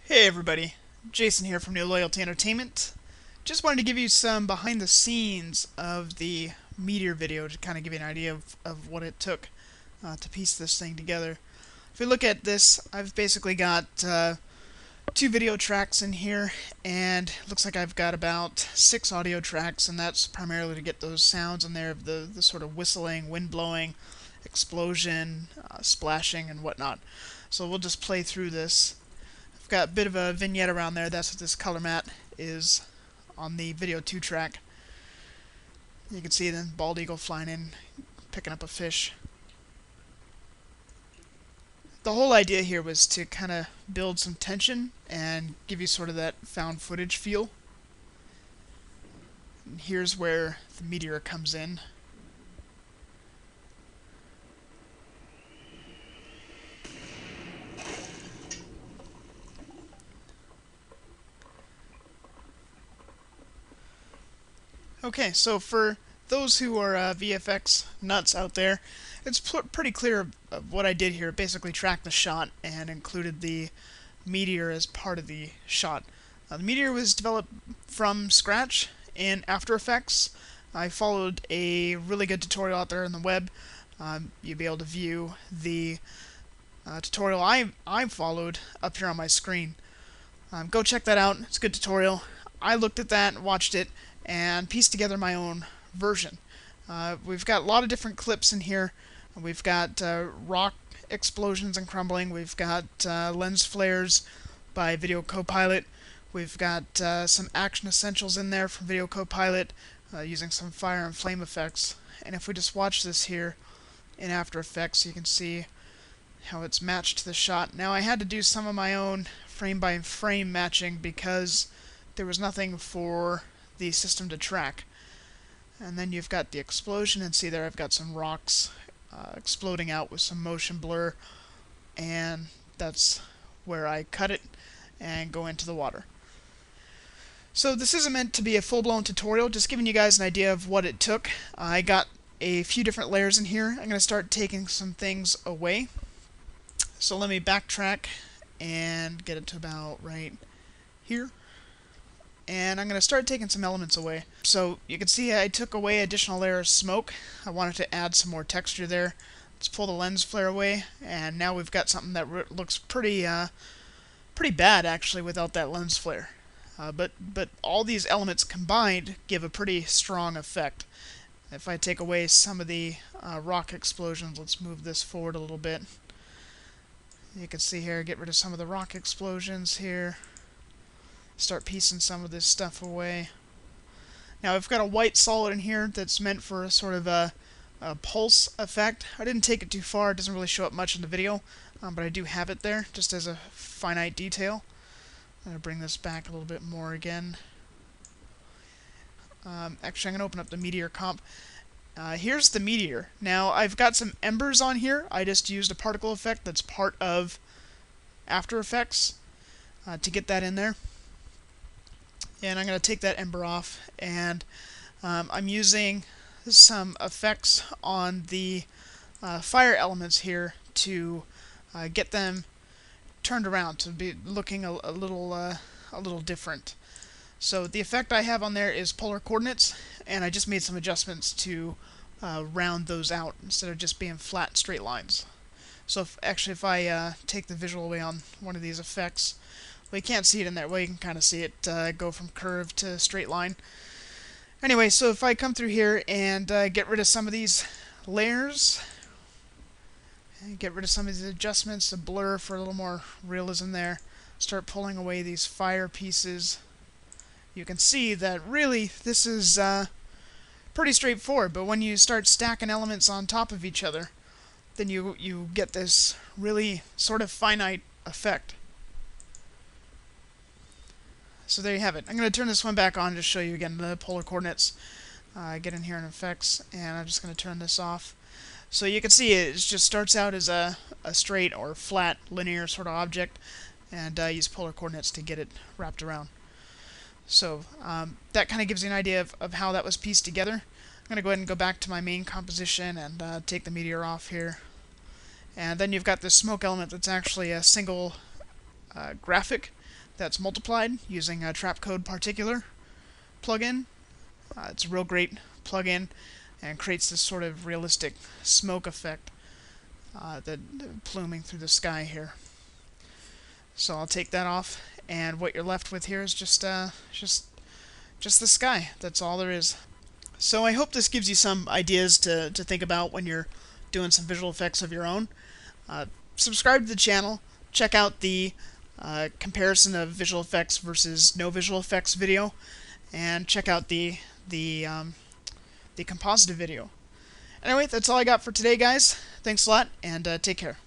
Hey everybody, Jason here from New Loyalty Entertainment. Just wanted to give you some behind the scenes of the Meteor video to kind of give you an idea of what it took to piece this thing together. If we look at this, I've basically got two video tracks in here, and it looks like I've got about 6 audio tracks, and that's primarily to get those sounds in there of the sort of whistling, wind blowing, explosion, splashing, and whatnot. So we'll just play through this. Got a bit of a vignette around there. That's what this color mat is on the video 2 track. You can see the bald eagle flying in, picking up a fish. The whole idea here was to kind of build some tension and give you sort of that found footage feel. And here's where the meteor comes in. Okay, so for those who are VFX nuts out there, it's pretty clear of what I did here. Basically tracked the shot and included the meteor as part of the shot. The meteor was developed from scratch in After Effects. I followed a really good tutorial out there on the web. You'll be able to view the tutorial I followed up here on my screen. Go check that out. It's a good tutorial. I looked at that, watched it, and pieced together my own version. We've got a lot of different clips in here. We've got rock explosions and crumbling. We've got lens flares by Video Copilot. We've got some action essentials in there from Video Copilot using some fire and flame effects. And if we just watch this here in After Effects, you can see how it's matched to the shot. Now I had to do some of my own frame by frame matching because there was nothing for the system to track. And then you've got the explosion, and see there I've got some rocks exploding out with some motion blur, and that's where I cut it and go into the water. So this isn't meant to be a full-blown tutorial, just giving you guys an idea of what it took. I got a few different layers in here. I'm going to start taking some things away. So let me backtrack and get it to about right here. And I'm going to start taking some elements away. So you can see I took away additional layer of smoke. I wanted to add some more texture there. Let's pull the lens flare away, and now we've got something that looks pretty bad actually without that lens flare. But all these elements combined give a pretty strong effect. If I take away some of the rock explosions, let's move this forward a little bit. You can see here, get rid of some of the rock explosions here. Start piecing some of this stuff away. Now I've got a white solid in here that's meant for a sort of a pulse effect. I didn't take it too far. It doesn't really show up much in the video, but I do have it there just as a finite detail. I'm going to bring this back a little bit more again. Actually, I'm going to open up the Meteor comp. Here's the Meteor. Now I've got some embers on here. I just used a particle effect that's part of After Effects to get that in there. And I'm going to take that ember off, and I'm using some effects on the fire elements here to get them turned around to be looking a little different. So the effect I have on there is polar coordinates, and I just made some adjustments to round those out instead of just being flat straight lines. So if I take the visual away on one of these effects, well, you can't see it in there. Well, you can kind of see it go from curve to straight line. Anyway, so if I come through here and get rid of some of these layers, and get rid of some of these adjustments, the blur for a little more realism there, start pulling away these fire pieces, you can see that really this is pretty straightforward. But when you start stacking elements on top of each other, then you get this really sort of finite effect. So there you have it. I'm going to turn this one back on to show you again the polar coordinates. Get in here in effects, and I'm just going to turn this off. So you can see it just starts out as a straight or flat linear sort of object, and use polar coordinates to get it wrapped around. So that kind of gives you an idea of how that was pieced together. I'm going to go ahead and go back to my main composition and take the meteor off here. And then you've got this smoke element that's actually a single graphic that's multiplied using a Trapcode Particular plugin. It's a real great plugin and creates this sort of realistic smoke effect that pluming through the sky here. So I'll take that off, and what you're left with here is just the sky. That's all there is. So I hope this gives you some ideas to think about when you're doing some visual effects of your own. Subscribe to the channel. Check out the comparison of visual effects versus no visual effects video, and check out the compositive video. Anyway, that's all I got for today, guys. Thanks a lot, and take care.